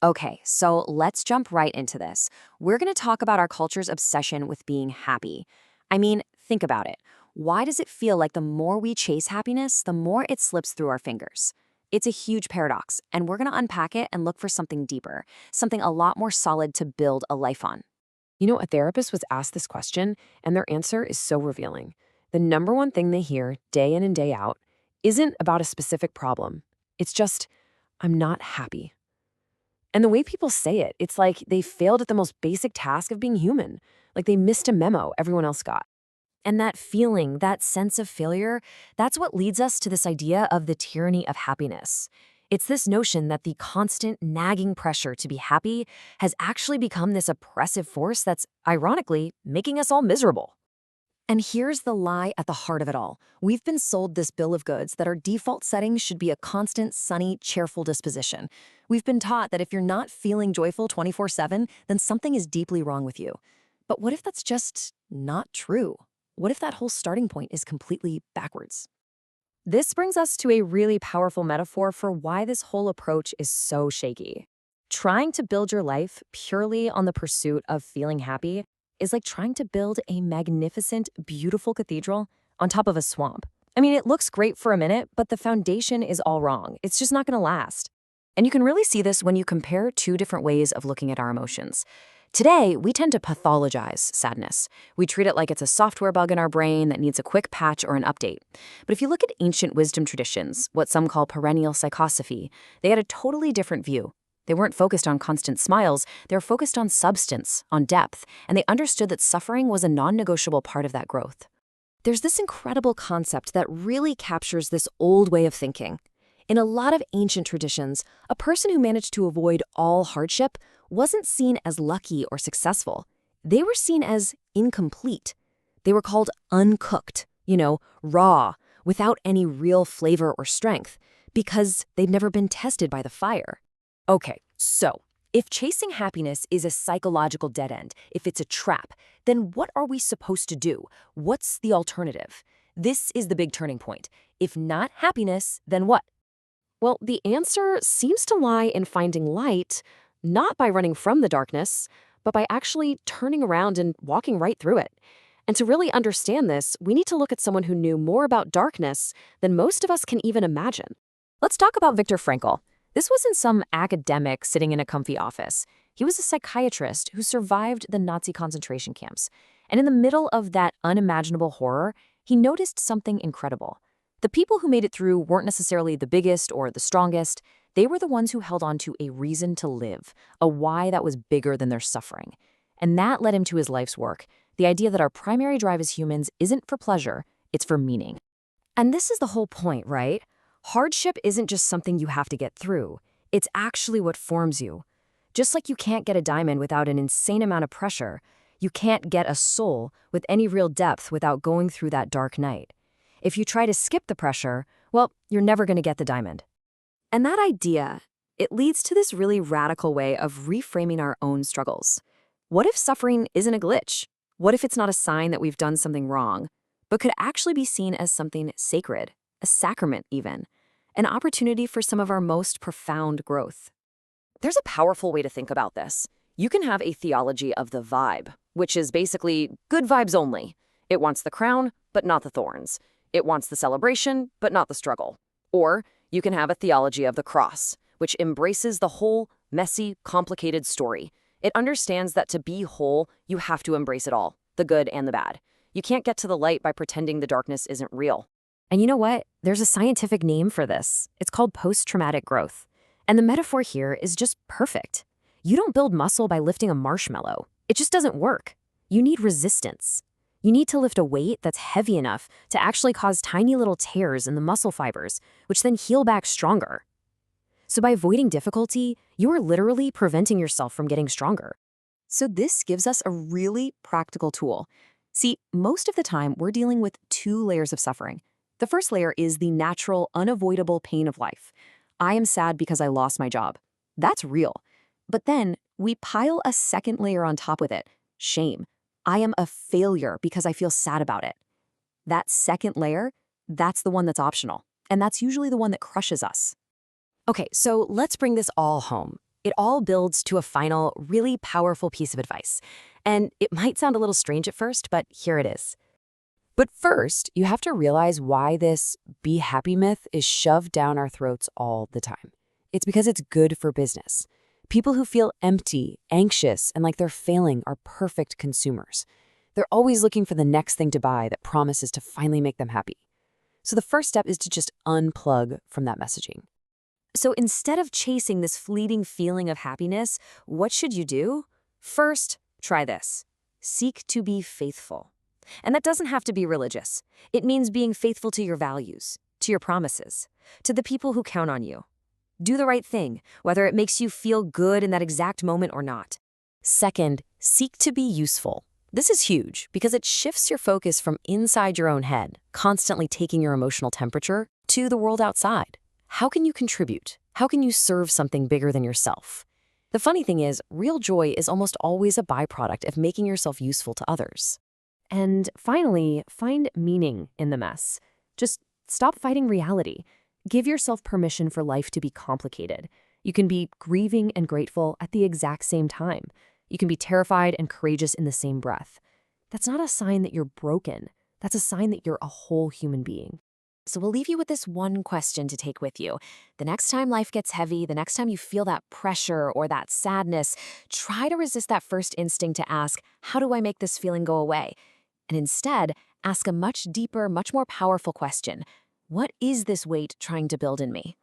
Okay, so let's jump right into this. We're going to talk about our culture's obsession with being happy. I mean, think about it. Why does it feel like the more we chase happiness, the more it slips through our fingers? It's a huge paradox, and we're going to unpack it and look for something deeper, something a lot more solid to build a life on. A therapist was asked this question, and their answer is so revealing. The number one thing they hear day in and day out isn't about a specific problem. It's just, I'm not happy. And the way people say it, it's like they failed at the most basic task of being human, like they missed a memo everyone else got. And that feeling, that sense of failure, that's what leads us to this idea of the tyranny of happiness. It's this notion that the constant nagging pressure to be happy has actually become this oppressive force that's, ironically, making us all miserable. And here's the lie at the heart of it all. We've been sold this bill of goods that our default settings should be a constant, sunny, cheerful disposition. We've been taught that if you're not feeling joyful 24/7, then something is deeply wrong with you. But what if that's just not true? What if that whole starting point is completely backwards? This brings us to a really powerful metaphor for why this whole approach is so shaky. Trying to build your life purely on the pursuit of feeling happy is like trying to build a magnificent, beautiful cathedral on top of a swamp. I mean, it looks great for a minute, but the foundation is all wrong. It's just not going to last. And you can really see this when you compare two different ways of looking at our emotions. Today, we tend to pathologize sadness. We treat it like it's a software bug in our brain that needs a quick patch or an update. But if you look at ancient wisdom traditions, what some call perennial psychosophy, they had a totally different view. They weren't focused on constant smiles, they were focused on substance, on depth, and they understood that suffering was a non-negotiable part of that growth. There's this incredible concept that really captures this old way of thinking. In a lot of ancient traditions, a person who managed to avoid all hardship wasn't seen as lucky or successful. They were seen as incomplete. They were called uncooked, raw, without any real flavor or strength, because they'd never been tested by the fire. Okay, so if chasing happiness is a psychological dead end, if it's a trap, then what are we supposed to do? What's the alternative? This is the big turning point. If not happiness, then what? Well, the answer seems to lie in finding light, not by running from the darkness, but by actually turning around and walking right through it. And to really understand this, we need to look at someone who knew more about darkness than most of us can even imagine. Let's talk about Viktor Frankl. This wasn't some academic sitting in a comfy office. He was a psychiatrist who survived the Nazi concentration camps. And in the middle of that unimaginable horror, he noticed something incredible. The people who made it through weren't necessarily the biggest or the strongest. They were the ones who held on to a reason to live, a why that was bigger than their suffering. And that led him to his life's work, the idea that our primary drive as humans isn't for pleasure, it's for meaning. And this is the whole point, right? Hardship isn't just something you have to get through. It's actually what forms you. Just like you can't get a diamond without an insane amount of pressure, you can't get a soul with any real depth without going through that dark night. If you try to skip the pressure, well, you're never going to get the diamond. And that idea, it leads to this really radical way of reframing our own struggles. What if suffering isn't a glitch? What if it's not a sign that we've done something wrong, but could actually be seen as something sacred, a sacrament even, an opportunity for some of our most profound growth? There's a powerful way to think about this. You can have a theology of the vibe, which is basically good vibes only. It wants the crown, but not the thorns. It wants the celebration, but not the struggle. Or you can have a theology of the cross, which embraces the whole, messy, complicated story. It understands that to be whole, you have to embrace it all, the good and the bad. You can't get to the light by pretending the darkness isn't real. And you know what? There's a scientific name for this. It's called post-traumatic growth. And the metaphor here is just perfect. You don't build muscle by lifting a marshmallow. It just doesn't work. You need resistance. You need to lift a weight that's heavy enough to actually cause tiny little tears in the muscle fibers, which then heal back stronger. So by avoiding difficulty, you are literally preventing yourself from getting stronger. So this gives us a really practical tool. See, most of the time, we're dealing with two layers of suffering. The first layer is the natural, unavoidable pain of life. I am sad because I lost my job. That's real. But then we pile a second layer on top with it, shame. I am a failure because I feel sad about it. That second layer, that's the one that's optional. And that's usually the one that crushes us. Okay, so let's bring this all home. It all builds to a final, really powerful piece of advice. And it might sound a little strange at first, but here it is. But first, you have to realize why this be happy myth is shoved down our throats all the time. It's because it's good for business. People who feel empty, anxious, and like they're failing are perfect consumers. They're always looking for the next thing to buy that promises to finally make them happy. So the first step is to just unplug from that messaging. So instead of chasing this fleeting feeling of happiness, what should you do? First, try this. Seek to be faithful. And that doesn't have to be religious. It means being faithful to your values, to your promises, to the people who count on you. Do the right thing, whether it makes you feel good in that exact moment or not. Second, seek to be useful. This is huge because it shifts your focus from inside your own head, constantly taking your emotional temperature, to the world outside. How can you contribute? How can you serve something bigger than yourself? The funny thing is, real joy is almost always a byproduct of making yourself useful to others. And finally, find meaning in the mess. Just stop fighting reality. Give yourself permission for life to be complicated. You can be grieving and grateful at the exact same time. You can be terrified and courageous in the same breath. That's not a sign that you're broken. That's a sign that you're a whole human being. So we'll leave you with this one question to take with you. The next time life gets heavy, the next time you feel that pressure or that sadness, try to resist that first instinct to ask, how do I make this feeling go away? And instead, ask a much deeper, much more powerful question. What is this weight trying to build in me?